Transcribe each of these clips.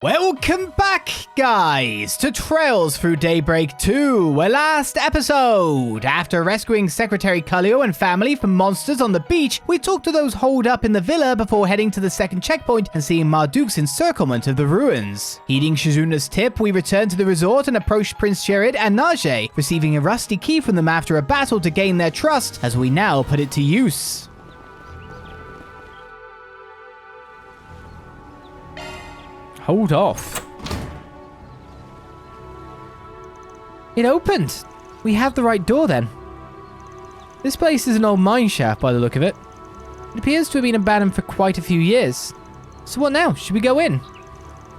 Welcome back, guys, to Trails Through Daybreak 2, our last episode. After rescuing Secretary Kallio and family from monsters on the beach, we talked to those holed up in the villa before heading to the second checkpoint and seeing Marduk's encirclement of the ruins. Heeding Shizuna's tip, we returned to the resort and approached Prince Jared and Najee, receiving a rusty key from them after a battle to gain their trust, as we now put it to use. Hold off. It opened. We have the right door then. This place is an old mine shaft by the look of it. It appears to have been abandoned for quite a few years. So what now? Should we go in?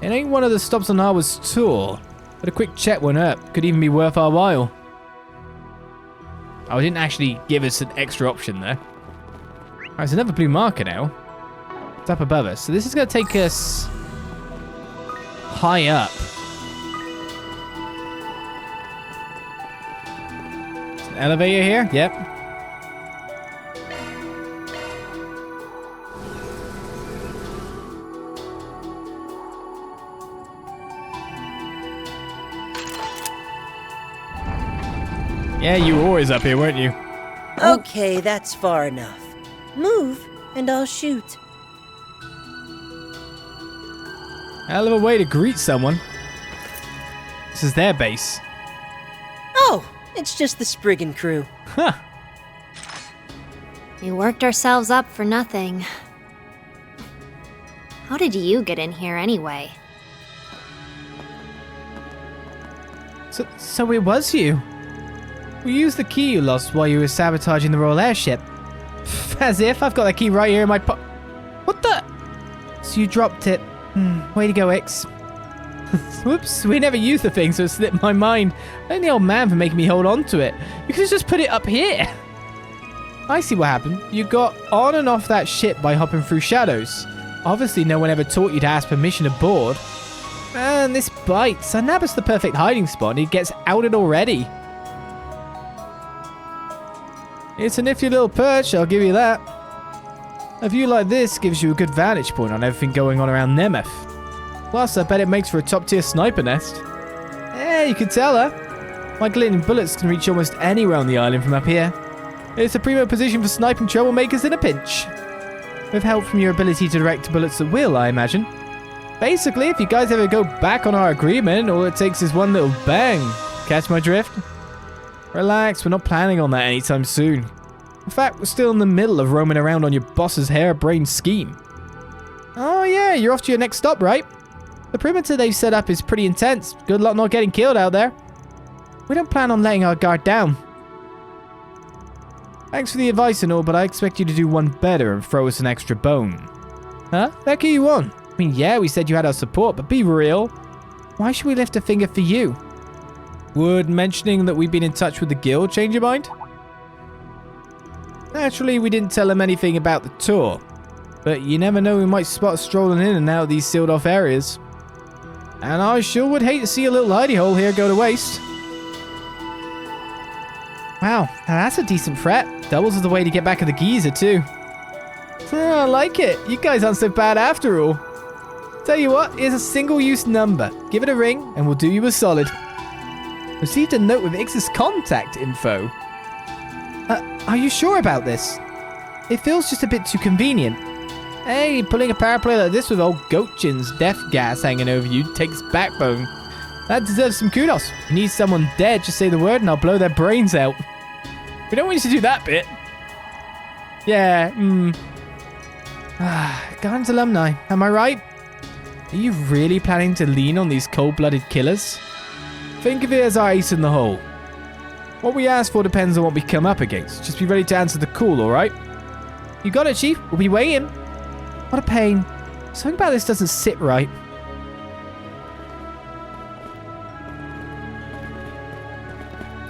It ain't one of the stops on our tour, but a quick check won't hurt. Could even be worth our while. Oh, it didn't actually give us an extra option there. Alright, there's another blue marker now. It's up above us. So this is going to take us high up. There's an elevator here. Yep. Yeah, you were always up here, weren't you? Okay, that's far enough. Move, and I'll shoot. Hell of a way to greet someone. This is their base. Oh, it's just the Spriggan crew. Huh. We worked ourselves up for nothing. How did you get in here anyway? So it was you. We used the key you lost while you were sabotaging the Royal Airship. As if I've got that key right here in my What the? So you dropped it. Way to go, X. Whoops, we never used the thing, so it slipped my mind. Blame the old man for making me hold on to it. You could have just put it up here. I see what happened. You got on and off that ship by hopping through shadows. Obviously, no one ever taught you to ask permission aboard. Man, this bites. I nab us the perfect hiding spot and he gets outed already. It's a nifty little perch, I'll give you that. A view like this gives you a good vantage point on everything going on around Nemeth. Plus, I bet it makes for a top-tier sniper nest. Yeah, you can tell her. My glittering bullets can reach almost anywhere on the island from up here. It's a primo position for sniping troublemakers in a pinch. With help from your ability to direct bullets at will, I imagine. Basically, if you guys ever go back on our agreement, all it takes is one little bang. Catch my drift? Relax, we're not planning on that anytime soon. In fact, we're still in the middle of roaming around on your boss's harebrained scheme. Oh yeah, you're off to your next stop, right? The perimeter they've set up is pretty intense. Good luck not getting killed out there. We don't plan on letting our guard down. Thanks for the advice and all, but I expect you to do one better and throw us an extra bone. Huh? Heck are you on? I mean, yeah, we said you had our support, but be real. Why should we lift a finger for you? Would mentioning that we've been in touch with the guild change your mind? Naturally, we didn't tell them anything about the tour, but you never know, we might spot us strolling in and out of these sealed off areas. And I sure would hate to see a little hidey hole here go to waste. Wow, now that's a decent threat. Doubles as the way to get back at the geezer too. I like it. You guys aren't so bad after all. Tell you what, here's a single-use number. Give it a ring and we'll do you a solid. Received a note with Ix's contact info. Are you sure about this? It feels just a bit too convenient. Hey, pulling a power play like this with old Goatchin's death gas hanging over you takes backbone. That deserves some kudos. If you need someone dead, just say the word and I'll blow their brains out. We don't want you to do that bit. Yeah, Guardians alumni, am I right? Are you really planning to lean on these cold-blooded killers? Think of it as our ace in the hole. What we ask for depends on what we come up against. Just be ready to answer the call, alright? You got it, Chief. We'll be waiting. What a pain. Something about this doesn't sit right.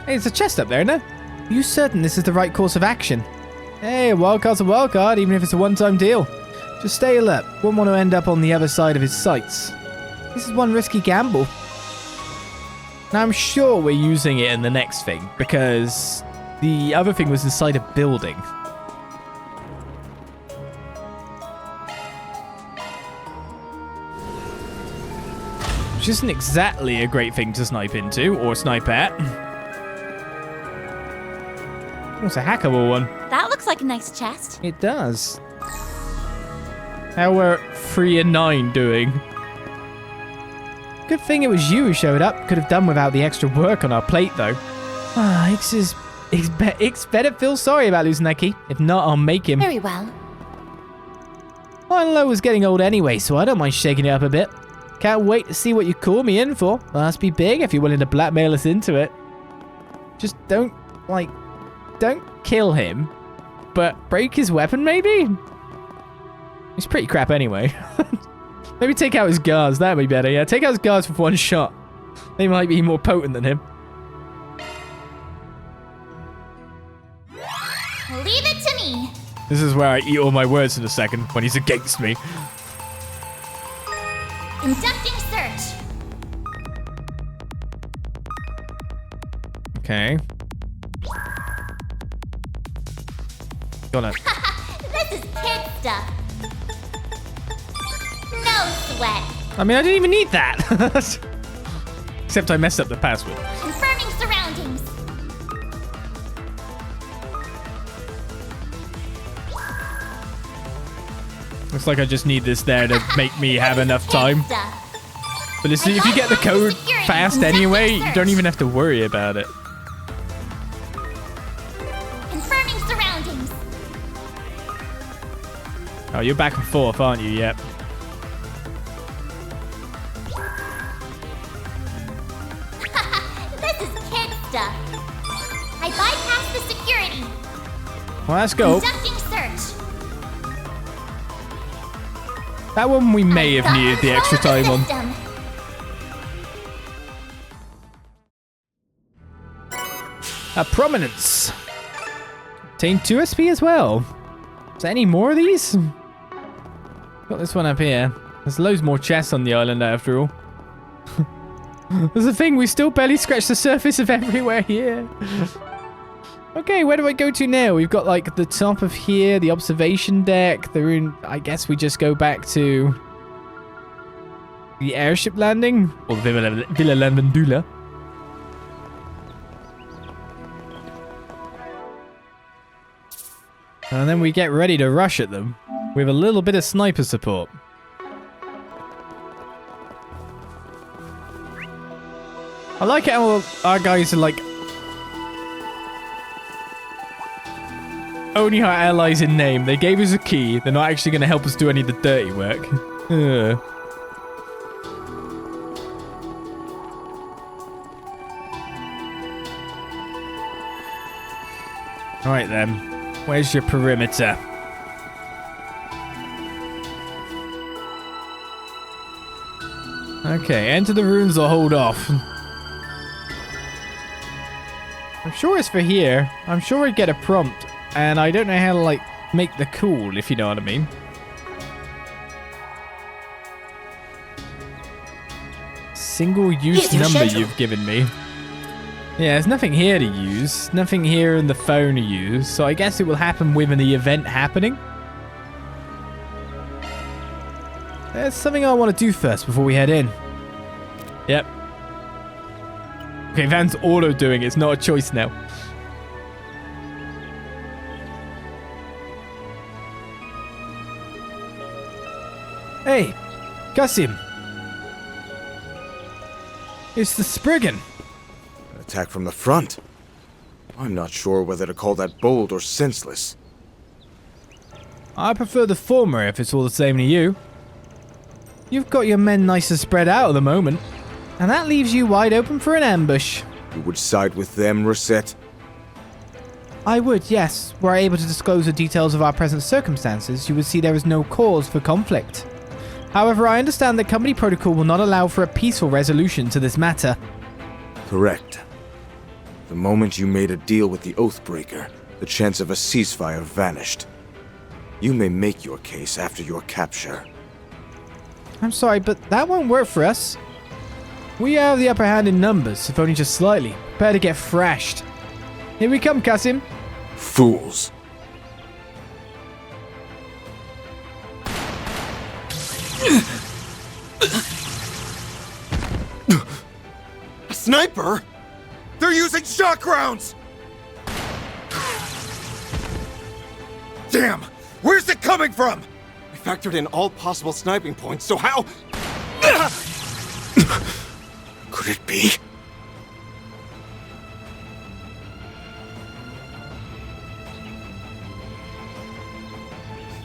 Hey, there's a chest up there, isn't there? Are you certain this is the right course of action? Hey, a wild card's a wild card, even if it's a one-time deal. Just stay alert. Wouldn't want to end up on the other side of his sights. This is one risky gamble. Now, I'm sure we're using it in the next thing, because the other thing was inside a building. which isn't exactly a great thing to snipe into or snipe at. Oh, it's a hackable one. That looks like a nice chest. It does. How are 3 and 9 doing? Good thing it was you who showed up. Could have done without the extra work on our plate, though. Ah, Ix better feel sorry about losing that key. If not, I'll make him. Very well. Milo was getting old anyway, so I don't mind shaking it up a bit. Can't wait to see what you call me in for. Must be big if you're willing to blackmail us into it. Just don't kill him, but break his weapon, maybe? He's pretty crap anyway. Maybe take out his guards. That'd be better. Yeah, take out his guards with one shot. They might be more potent than him. Leave it to me. This is where I eat all my words in a second, when he's against me. Conducting search. Okay. Got it. This is kid stuff. No sweat. I mean, I didn't even need that. Except I messed up the password. Confirming surroundings. Looks like I just need this there to make me have enough time. But if you get the code fast anyway, you don't even have to worry about it. Confirming surroundings. Oh, you're back and forth, aren't you? Yep. This is kid stuff. I bypassed the security. Well, let's go. Conducting search. That one we may have needed the extra time on. Prominence. Obtain 2 SP as well. Is there any more of these? Got this one up here. There's loads more chests on the island after all. There's a thing, we still barely scratched the surface of everywhere here. Okay, where do I go to now? We've got like the top of here, the observation deck, the room. I guess we just go back to the airship landing or Villa Lavandula. And then we get ready to rush at them with a little bit of sniper support. I like how our guys are like only our allies in name. They gave us a key. They're not actually going to help us do any of the dirty work. Alright then. Where's your perimeter? Okay, enter the ruins or hold off. I'm sure it's for here. I'm sure I'd get a prompt. And I don't know how to, like, make the call, if you know what I mean. Single-use number you've given me. Yeah, there's nothing here to use. Nothing here in the phone to use. So I guess it will happen within the event happening. There's something I want to do first before we head in. Yep. Okay, Van's auto-doing it. It's not a choice now. Hey, Kasim. It's the Spriggan. An attack from the front. I'm not sure whether to call that bold or senseless. I prefer the former if it's all the same to you. You've got your men nice and spread out at the moment, and that leaves you wide open for an ambush. You would side with them, Rosette? I would, yes. Were I able to disclose the details of our present circumstances, you would see there is no cause for conflict. However, I understand that company protocol will not allow for a peaceful resolution to this matter. Correct. The moment you made a deal with the Oathbreaker, the chance of a ceasefire vanished. You may make your case after your capture. I'm sorry, but that won't work for us. We have the upper hand in numbers, if only just slightly. Prepare to get thrashed. Here we come, Kasim. Fools. A sniper? They're using shock rounds! Damn! Where's it coming from? I factored in all possible sniping points, so how... Could it be?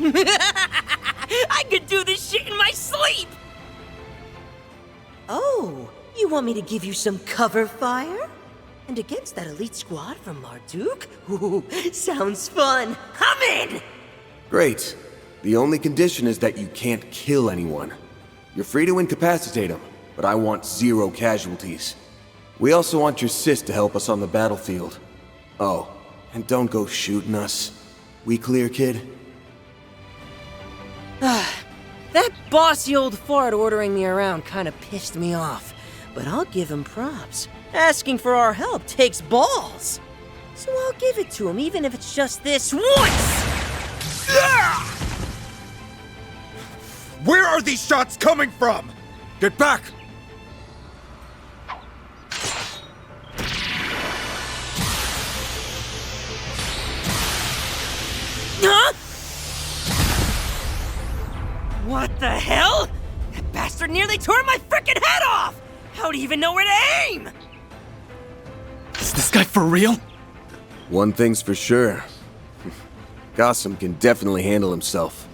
I could do this shit in my sleep! Oh, you want me to give you some cover fire? And against that elite squad from Marduk? Ooh, sounds fun. I'm in! Great. The only condition is that you can't kill anyone. You're free to incapacitate them, but I want 0 casualties. We also want your sis to help us on the battlefield. Oh, and don't go shooting us. We clear, kid? That bossy old fart ordering me around kinda pissed me off, but I'll give him props. Asking for our help takes balls. So I'll give it to him, even if it's just this once! Where are these shots coming from? Get back! Huh? What the hell? That bastard nearly tore my frickin' head off! How'd he even know where to aim? Is this guy for real? One thing's for sure. Kasim can definitely handle himself.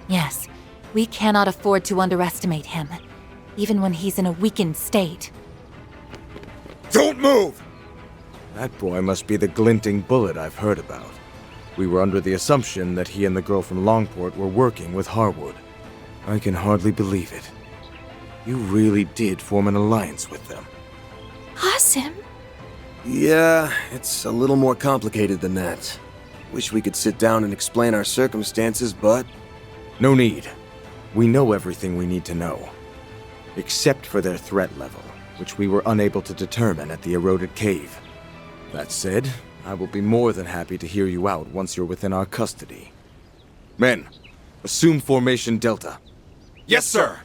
Yes, we cannot afford to underestimate him, even when he's in a weakened state. Don't move! That boy must be the glinting bullet I've heard about. We were under the assumption that he and the girl from Longport were working with Harwood. I can hardly believe it. You really did form an alliance with them. Kasim? Yeah, it's a little more complicated than that. Wish we could sit down and explain our circumstances, but... No need. We know everything we need to know. Except for their threat level, which we were unable to determine at the eroded cave. That said, I will be more than happy to hear you out once you're within our custody. Men, assume formation Delta. Yes, sir!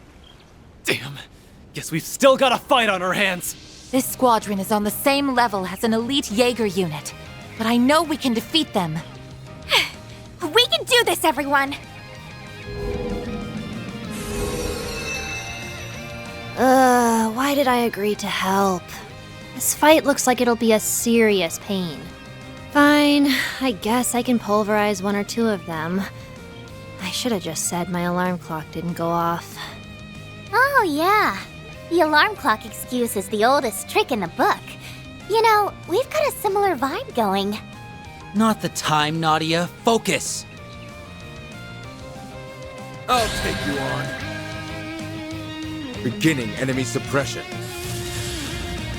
Damn. Guess we've still got a fight on our hands. This squadron is on the same level as an elite Jaeger unit, but I know we can defeat them. We can do this, everyone! Why did I agree to help? This fight looks like it'll be a serious pain. Fine, I guess I can pulverize 1 or 2 of them. I should have just said my alarm clock didn't go off. Oh, yeah. The alarm clock excuse is the oldest trick in the book. You know, we've got a similar vibe going. Not the time, Nadia. Focus! I'll take you on. Beginning enemy suppression.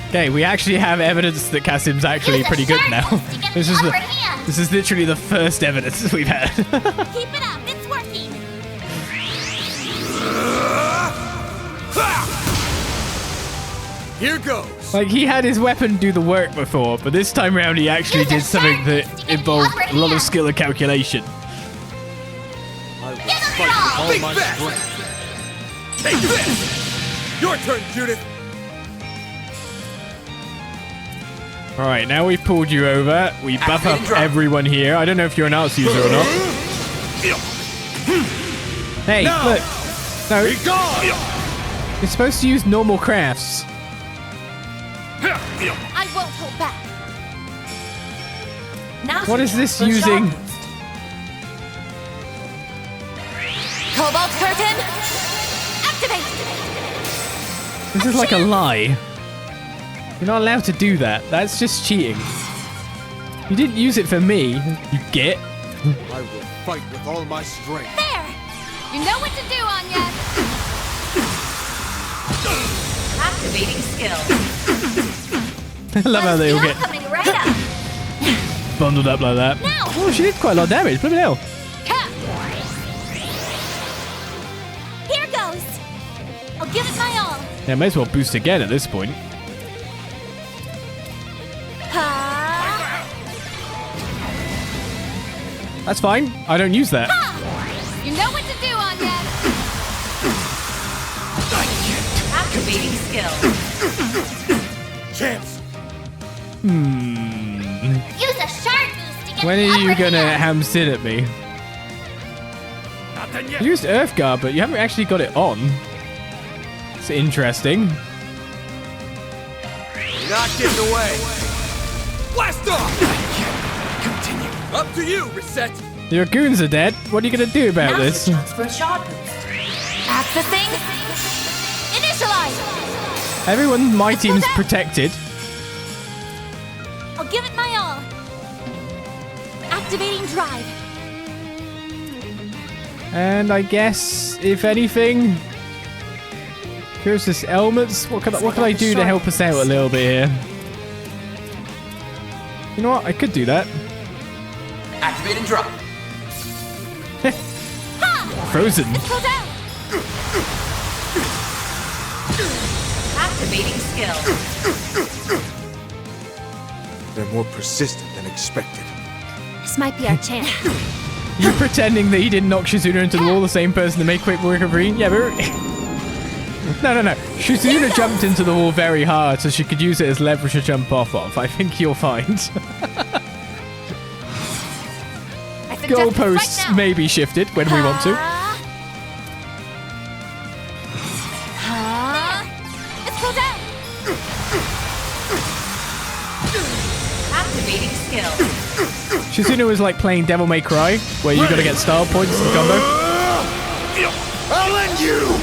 Okay, we actually have evidence that Kasim's actually Use a pretty good sharp now. test to get This the is upper hand. this is literally the first evidence we've had. Keep it up, it's working! Here goes. Like, he had his weapon do the work before, but this time around he actually Use a did something sharp that test to get the involved upper a lot of hand. skill and calculation. I will Give him fight your with all! all Think my fast. strength. Take this! Your turn, Judith. Alright, now we've pulled you over. We buff up everyone here. I don't know if you're an arts user or not. Hey, Now. look. No, Be gone! you're supposed to use normal crafts. I won't hold back. Now What is this the using? sharpest. Cobalt curtain, activate! This is like a lie. You're not allowed to do that. That's just cheating. You didn't use it for me, you git. I will fight with all my strength. There! You know what to do, Anya! Activating skill. I love how they all get Coming right up! bundled up like that. Now. Oh, she did quite a lot of damage. Bloody hell. Here goes! I'll give it my all! Yeah, may as well boost again at this point. That's fine. I don't use that. You know what to do, Anya! Activating skill. Chance! Use a sharp boost to get When the are you upper gonna hand. ham sit at me? Not done yet. You used Earth Guard, but you haven't actually got it on. It's interesting. You're not getting away! Blast off! Continue. Up to you, Reset! Your goons are dead. What are you gonna do about this? For a shot boost. Accessing. Initialize. Everyone, my team's protected. I'll give it my all. Activating drive. And I guess, if anything, Cursus elements. What can I do to help us out a little bit here? You know what? I could do that. Activating drop. Frozen. Go down. Activating skill. They're more persistent than expected. This might be our chance. You pretending that he didn't knock Shizuna into the wall, the same person to make quick work of Reen? Yeah, but... No. Shizuna jumped into the wall very hard so she could use it as leverage to jump off of. I think you'll find. Goalposts may be shifted when we want to. Let's go down. Activating skill. Shizuna was like playing Devil May Cry, where you gotta get style points in combo. I'll end you!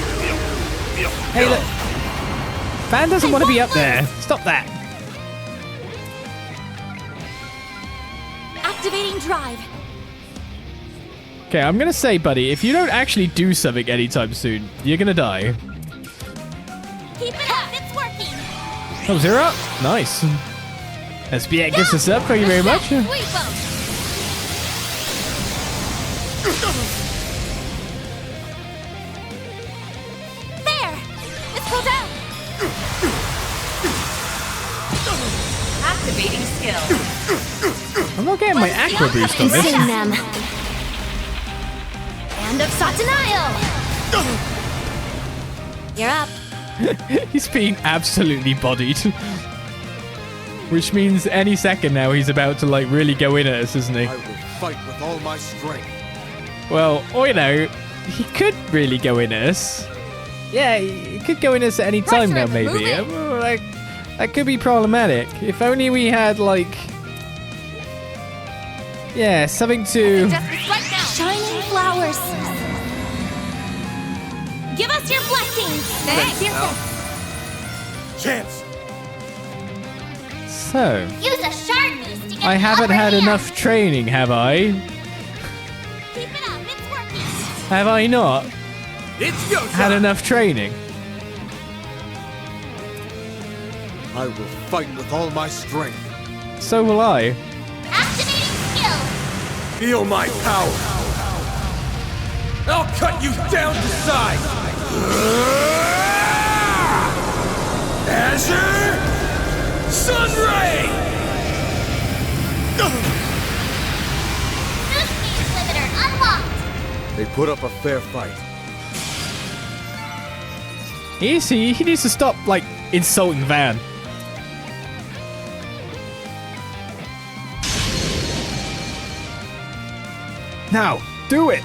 Hey, look. Fan doesn't want to be up there. Stop that. Activating drive. Okay, I'm gonna say, buddy, if you don't actually do something anytime soon, you're gonna die. Keep it up. It's working. Oh, zero? Nice. SBX gets us up. Thank you very much. Sweep 'em. There. Let's go down. Activating skill. I'm not getting my aqua boost on this. Sing them. Hand of Satanael. You're up. He's being absolutely bodied. Which means any second now he's about to, like, really go in at us, isn't he? I will fight with all my strength. Well, or, you know, he could really go in at us. Yeah, he could go in at us at any time now, maybe. Like, that could be problematic. If only we had, like... Yeah, something to... Right now. Shining flowers. Give us your blessings. Thanks. Chance! So, Use a sharp boost to get I the haven't upper had hand. enough training, have I? Keep it up. It's working. Have I not It's go had time! enough training? I will fight with all my strength. So will I. Activating skill. Feel my power! I'll cut you down to size! Azure Sunray! Truce speed limiter unlocked. They put up a fair fight. Easy, he needs to stop, like, insulting Van. Now, do it!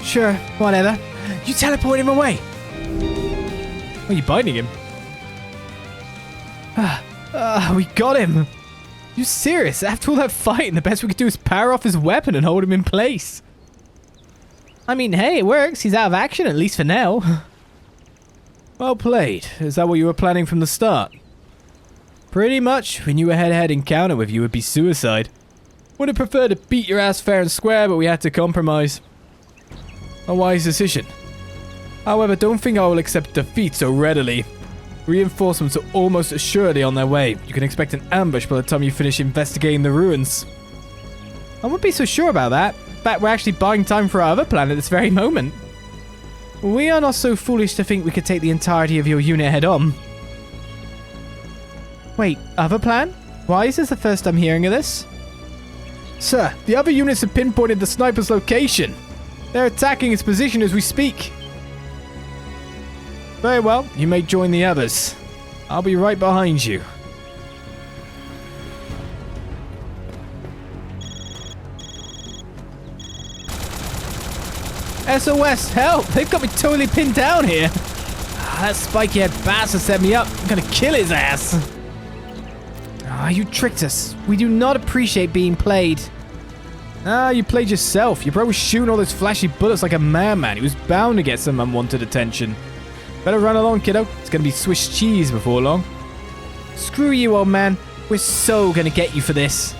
Sure, whatever. You teleport him away! Are you biting him? We got him! You serious? After all that fighting, the best we could do is power off his weapon and hold him in place. I mean, hey, it works. He's out of action, at least for now. Well played. Is that what you were planning from the start? Pretty much. We knew a head-to-head encounter with you would be suicide. Would have preferred to beat your ass fair and square, but we had to compromise. A wise decision. However, don't think I will accept defeat so readily. Reinforcements are almost assuredly on their way. You can expect an ambush by the time you finish investigating the ruins. I wouldn't be so sure about that. In fact, we're actually buying time for our other plan at this very moment. We are not so foolish to think we could take the entirety of your unit head on. Wait, other plan? Why is this the first I'm hearing of this? Sir, the other units have pinpointed the sniper's location. They're attacking its position as we speak. Very well, you may join the others. I'll be right behind you. SOS, help! They've got me totally pinned down here. That spiky-head bastard set me up. I'm gonna kill his ass. You tricked us. We do not appreciate being played. You played yourself. Your bro was shooting all those flashy bullets like a madman. He was bound to get some unwanted attention. Better run along, kiddo. It's gonna be Swiss cheese before long. Screw you, old man. We're so gonna get you for this.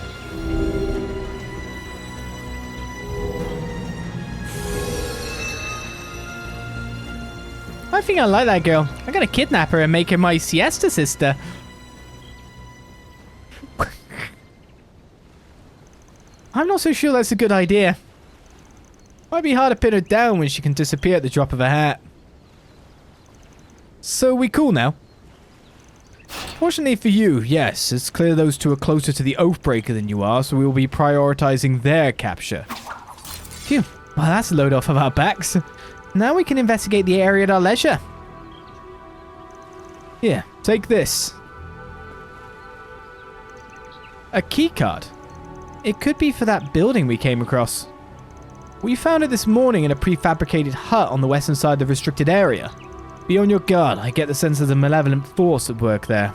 I think I like that girl. I'm gonna kidnap her and make her my siesta sister. I'm not so sure that's a good idea. Might be hard to pin her down when she can disappear at the drop of a hat. So we cool now? Fortunately for you, yes, it's clear those two are closer to the Oathbreaker than you are, so we will be prioritizing their capture. Phew, well that's a load off of our backs. Now we can investigate the area at our leisure. Here, take this. A keycard. It could be for that building we came across. We found it this morning in a prefabricated hut on the western side of the restricted area. Be on your guard, I get the sense there's a malevolent force at work there.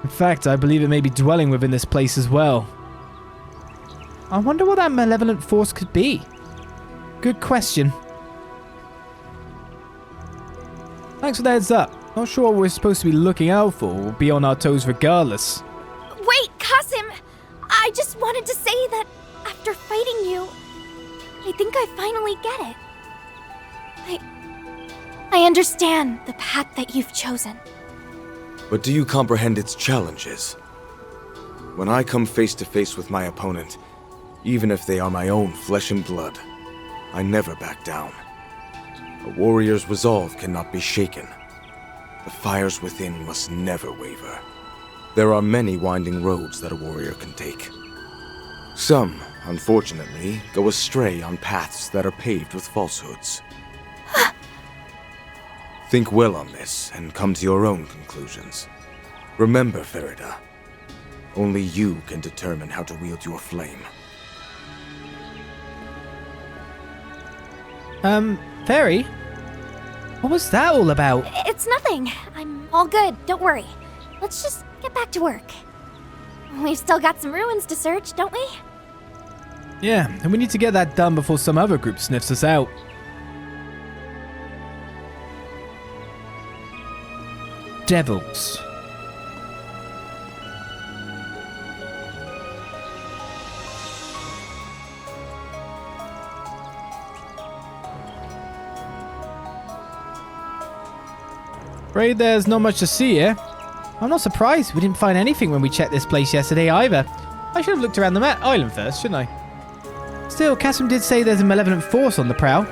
In fact, I believe it may be dwelling within this place as well. I wonder what that malevolent force could be. Good question. Thanks for the heads up. Not sure what we're supposed to be looking out for. We'll be on our toes regardless. Wait, Kasim! I just wanted to say that after fighting you, I think I finally get it. I understand the path that you've chosen. But do you comprehend its challenges? When I come face to face with my opponent, even if they are my own flesh and blood, I never back down. A warrior's resolve cannot be shaken. The fires within must never waver. There are many winding roads that a warrior can take. Some, unfortunately, go astray on paths that are paved with falsehoods. Think well on this and come to your own conclusions. Remember, Farida, only you can determine how to wield your flame. Fairy? What was that all about? It's nothing. I'm all good. Don't worry. Let's just get back to work. We've still got some ruins to search, don't we? Yeah, and we need to get that done before some other group sniffs us out. Devils. Afraid there's not much to see here. I'm not surprised we didn't find anything when we checked this place yesterday either. I should have looked around the island first, shouldn't I? Still, Kasim did say there's a malevolent force on the prowl.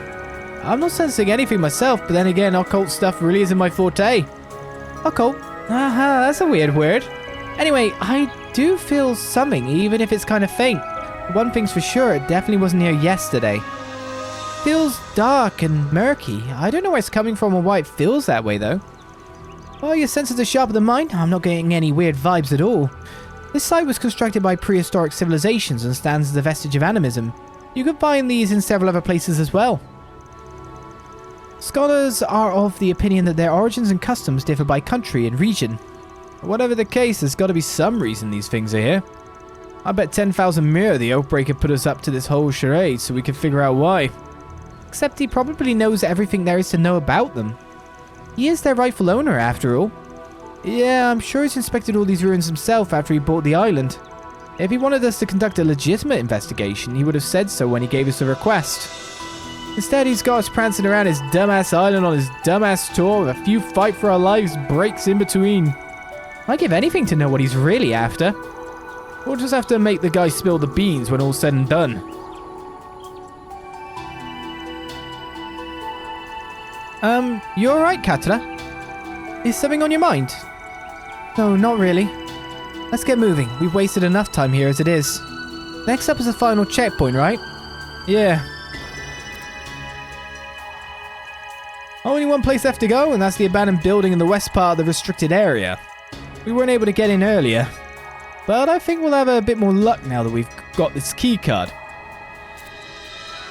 I'm not sensing anything myself, but then again, occult stuff really isn't my forte. Occult? Aha, that's a weird word. Anyway, I do feel something, even if it's kind of faint. One thing's for sure, it definitely wasn't here yesterday. Feels dark and murky. I don't know where it's coming from or why it feels that way, though. Well, your senses are sharper than mine. I'm not getting any weird vibes at all. This site was constructed by prehistoric civilizations and stands as a vestige of animism. You could find these in several other places as well. Scholars are of the opinion that their origins and customs differ by country and region. Whatever the case, there's got to be some reason these things are here. I bet 10,000 myrrh the Oathbreaker put us up to this whole charade so we can figure out why. Except he probably knows everything there is to know about them. He is their rightful owner, after all. Yeah, I'm sure he's inspected all these ruins himself after he bought the island. If he wanted us to conduct a legitimate investigation, he would have said so when he gave us a request. Instead, he's got us prancing around his dumbass island on his dumbass tour with a few fight for our lives breaks in between. I'd give anything to know what he's really after. We'll just have to make the guy spill the beans when all's said and done. You alright, Katla? Is something on your mind? No, not really. Let's get moving. We've wasted enough time here as it is. Next up is the final checkpoint, right? Yeah. Only one place left to go, and that's the abandoned building in the west part of the restricted area. We weren't able to get in earlier, but I think we'll have a bit more luck now that we've got this key card.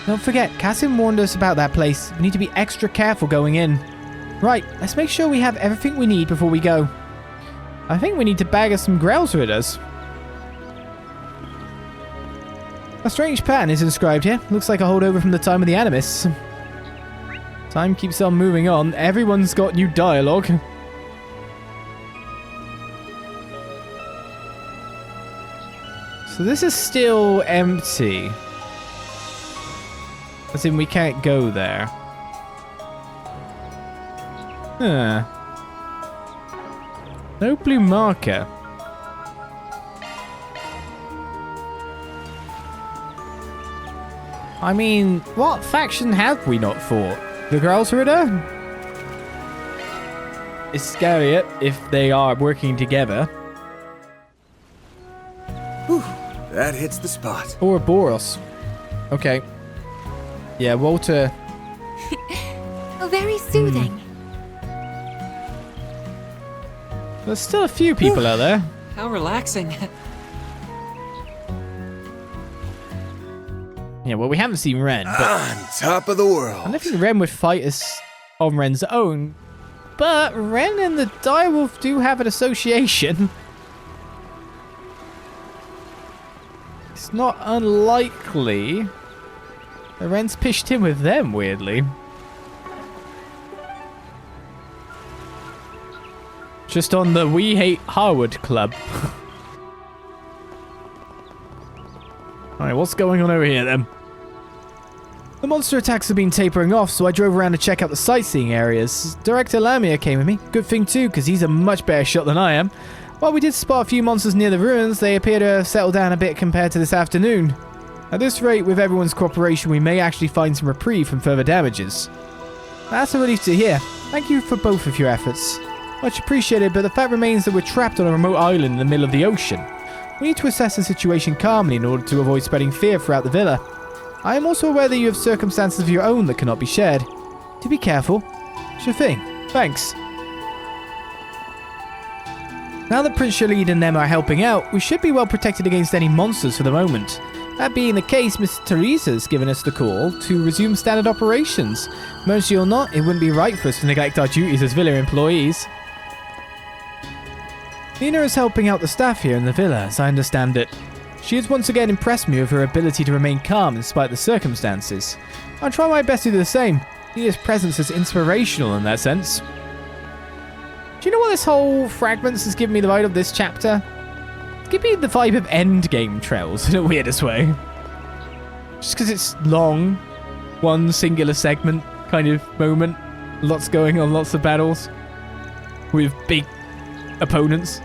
Don't forget, Kasim warned us about that place. We need to be extra careful going in. Right, let's make sure we have everything we need before we go. I think we need to bag us some Growlritters. A strange pattern is inscribed here. Looks like a holdover from the time of the Animists. Time keeps on moving on. Everyone's got new dialogue. So this is still empty. As in we can't go there. Huh. No blue marker. I mean, what faction have we not fought? The Growlritter? Iscariot, if they are working together. Whew, that hits the spot. Or Boros. Okay. Yeah, Walter. Oh, very soothing. There's still a few people out there. How relaxing. Yeah, well, we haven't seen Ren, but On top of the world. I don't think Ren would fight us on Ren's own. But Ren and the Direwolf do have an association. It's not unlikely that Ren's pitched in with them, weirdly. Just on the We Hate Harwood Club. Alright, what's going on over here then? The monster attacks have been tapering off, so I drove around to check out the sightseeing areas. Director Lamia came with me. Good thing too, because he's a much better shot than I am. While we did spot a few monsters near the ruins, they appear to have settled down a bit compared to this afternoon. At this rate, with everyone's cooperation, we may actually find some reprieve from further damages. That's a relief to hear. Thank you for both of your efforts. Much appreciated, but the fact remains that we're trapped on a remote island in the middle of the ocean. We need to assess the situation calmly in order to avoid spreading fear throughout the villa. I am also aware that you have circumstances of your own that cannot be shared. Do be careful. Sure thing. Thanks. Now that Prince Shalid and them are helping out, we should be well protected against any monsters for the moment. That being the case, Miss Teresa's given us the call to resume standard operations. Mercy or not, it wouldn't be right for us to neglect our duties as villa employees. Nina is helping out the staff here in the villa, as I understand it. She has once again impressed me with her ability to remain calm despite the circumstances. I'll try my best to do the same. Nina's presence is inspirational in that sense. Do you know what this whole fragments has given me the vibe of this chapter? It's giving me the vibe of endgame trails in a weirdest way. Just because it's long, one singular segment kind of moment, lots going on, lots of battles with big opponents.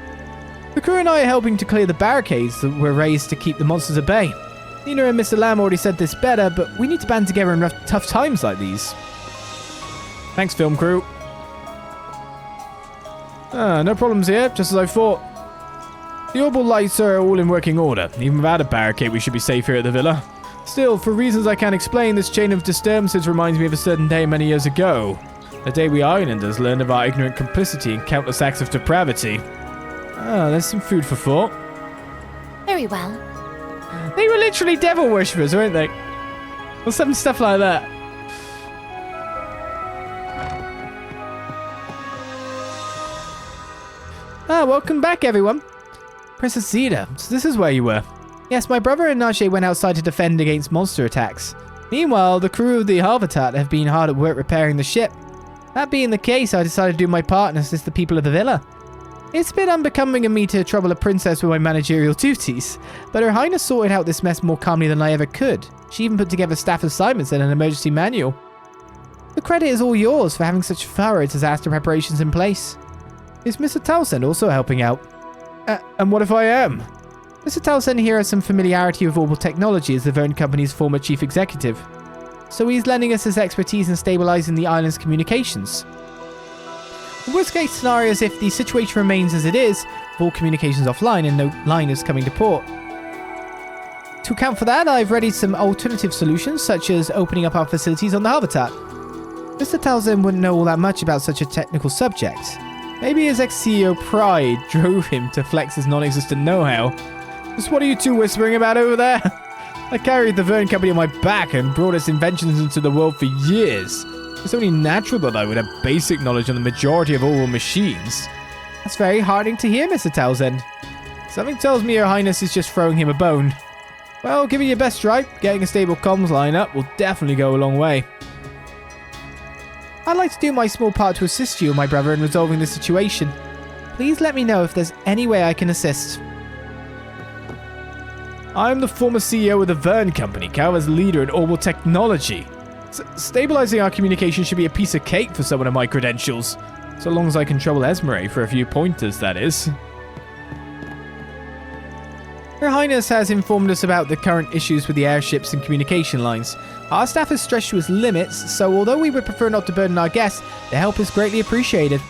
The crew and I are helping to clear the barricades that were raised to keep the monsters at bay. Nina and Mr. Lamb already said this better, but we need to band together in tough times like these. Thanks, film crew. No problems here, just as I thought. The orbital lights are all in working order. Even without a barricade, we should be safe here at the villa. Still, for reasons I can't explain, this chain of disturbances reminds me of a certain day many years ago. The day we islanders learned of our ignorant complicity in countless acts of depravity. There's some food for thought. Very well. They were literally devil worshippers, weren't they? Or some stuff like that. Welcome back, everyone. Princess Zeta, so this is where you were. Yes, my brother and Najee went outside to defend against monster attacks. Meanwhile, the crew of the Harvatat have been hard at work repairing the ship. That being the case, I decided to do my part and assist the people of the villa. It's a bit unbecoming of me to trouble a princess with my managerial duties, but Her Highness sorted out this mess more calmly than I ever could. She even put together staff assignments and an emergency manual. The credit is all yours for having such thorough disaster preparations in place. Is Mr. Townsend also helping out? And what if I am? Mr. Townsend here has some familiarity with orbital technology as the Verne Company's former chief executive, so he's lending us his expertise in stabilizing the island's communications. The worst case scenario is if the situation remains as it is, with all communications offline and no liners coming to port. To account for that, I've readied some alternative solutions, such as opening up our facilities on the Habitat. Mr. Townsend wouldn't know all that much about such a technical subject. Maybe his ex-CEO pride drove him to flex his non-existent know-how. Just what are you two whispering about over there? I carried the Verne Company on my back and brought its inventions into the world for years. It's only natural that I would have basic knowledge on the majority of all machines. That's very heartening to hear, Mr. Townsend. Something tells me Your Highness is just throwing him a bone. Well, give it your best try. Getting a stable comms line up will definitely go a long way. I'd like to do my small part to assist you and my brother in resolving the situation. Please let me know if there's any way I can assist. I'm the former CEO of the Verne Company, Calvard's leader in orbital technology. Stabilizing our communication should be a piece of cake for someone of my credentials. So long as I can trouble Esmeralda for a few pointers, that is. Her Highness has informed us about the current issues with the airships and communication lines. Our staff is stretched to its limits, so although we would prefer not to burden our guests, their help is greatly appreciated.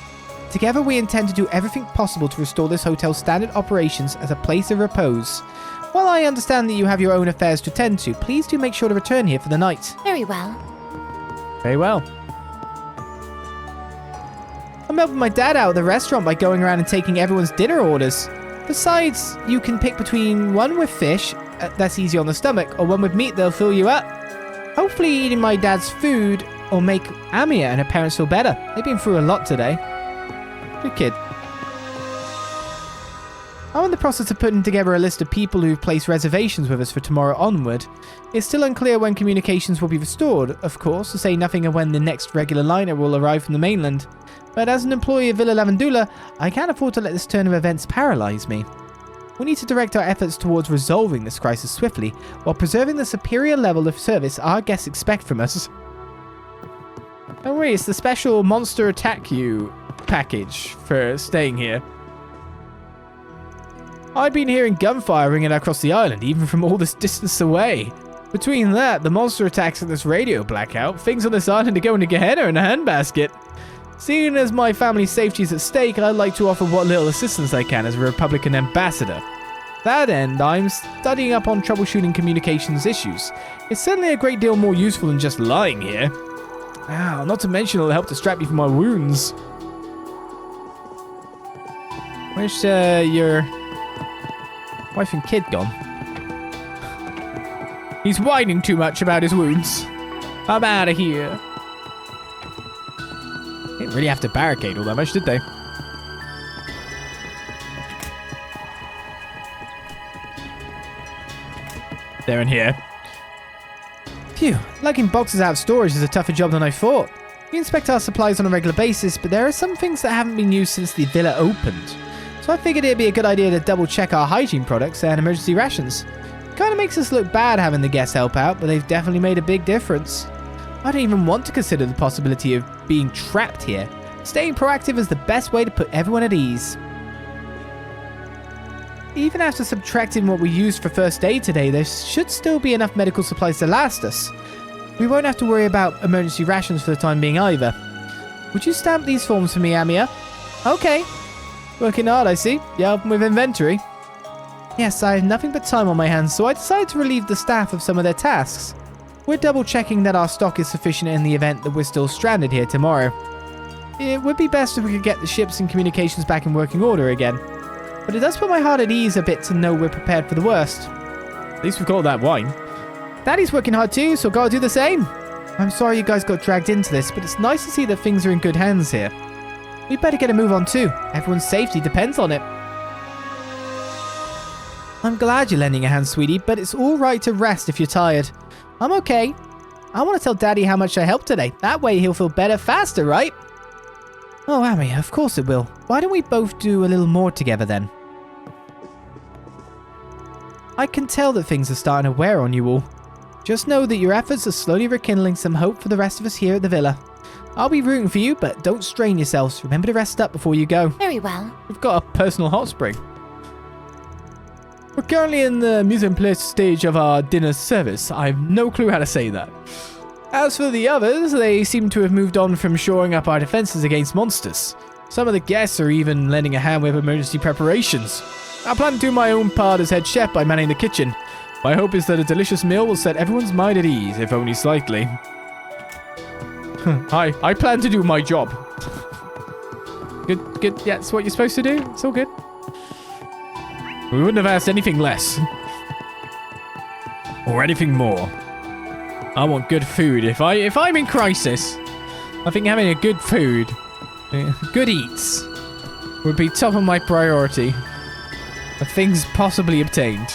Together we intend to do everything possible to restore this hotel's standard operations as a place of repose. While I understand that you have your own affairs to tend to, please do make sure to return here for the night. Very well. Very well. I'm helping my dad out at the restaurant by going around and taking everyone's dinner orders. Besides, you can pick between one with fish, that's easy on the stomach, or one with meat that'll fill you up. Hopefully eating my dad's food will make Amiya and her parents feel better. They've been through a lot today. Good kid. I'm in the process of putting together a list of people who've placed reservations with us for tomorrow onward. It's still unclear when communications will be restored, of course, to say nothing of when the next regular liner will arrive from the mainland. But as an employee of Villa Lavandula, I can't afford to let this turn of events paralyze me. We need to direct our efforts towards resolving this crisis swiftly, while preserving the superior level of service our guests expect from us. Don't worry, it's the special Monster Attack You package for staying here. I've been hearing gunfire ringing across the island, even from all this distance away. Between that, the monster attacks and this radio blackout, things on this island are going to Gehenna in a handbasket. Seeing as my family's safety is at stake, I'd like to offer what little assistance I can as a Republican ambassador. To that end, I'm studying up on troubleshooting communications issues. It's certainly a great deal more useful than just lying here. Not to mention it'll help distract me from my wounds. Where's your wife and kid gone? He's whining too much about his wounds. I'm out of here. They didn't really have to barricade all that much, did they? They're in here. Phew, lugging boxes out of storage is a tougher job than I thought. We inspect our supplies on a regular basis, but there are some things that haven't been used since the villa opened. So I figured it'd be a good idea to double check our hygiene products and emergency rations. Kinda makes us look bad having the guests help out, but they've definitely made a big difference. I don't even want to consider the possibility of being trapped here. Staying proactive is the best way to put everyone at ease. Even after subtracting what we used for first aid today, there should still be enough medical supplies to last us. We won't have to worry about emergency rations for the time being either. Would you stamp these forms for me, Amiya? Okay. Working hard, I see. You helping with inventory? Yes, I have nothing but time on my hands, so I decided to relieve the staff of some of their tasks. We're double checking that our stock is sufficient in the event that we're still stranded here tomorrow. It would be best if we could get the ships and communications back in working order again. But it does put my heart at ease a bit to know we're prepared for the worst. At least we've got that wine. Daddy's working hard too, so gotta do the same. I'm sorry you guys got dragged into this, but it's nice to see that things are in good hands here. We better get a move on too. Everyone's safety depends on it. I'm glad you're lending a hand, sweetie, but it's alright to rest if you're tired. I'm okay. I want to tell Daddy how much I helped today. That way he'll feel better faster, right? Oh, Amiya, of course it will. Why don't we both do a little more together then? I can tell that things are starting to wear on you all. Just know that your efforts are slowly rekindling some hope for the rest of us here at the villa. I'll be rooting for you, but don't strain yourselves. Remember to rest up before you go. Very well. We've got a personal hot spring. We're currently in the mise en place stage of our dinner service. I have no clue how to say that. As for the others, they seem to have moved on from shoring up our defenses against monsters. Some of the guests are even lending a hand with emergency preparations. I plan to do my own part as head chef by manning the kitchen. My hope is that a delicious meal will set everyone's mind at ease, if only slightly. I plan to do my job. Good. Yeah, that's what you're supposed to do. It's all good. We wouldn't have asked anything less. or anything more. I want good food. If I'm in crisis, I think having a good food, good eats, would be top of my priority of things possibly obtained.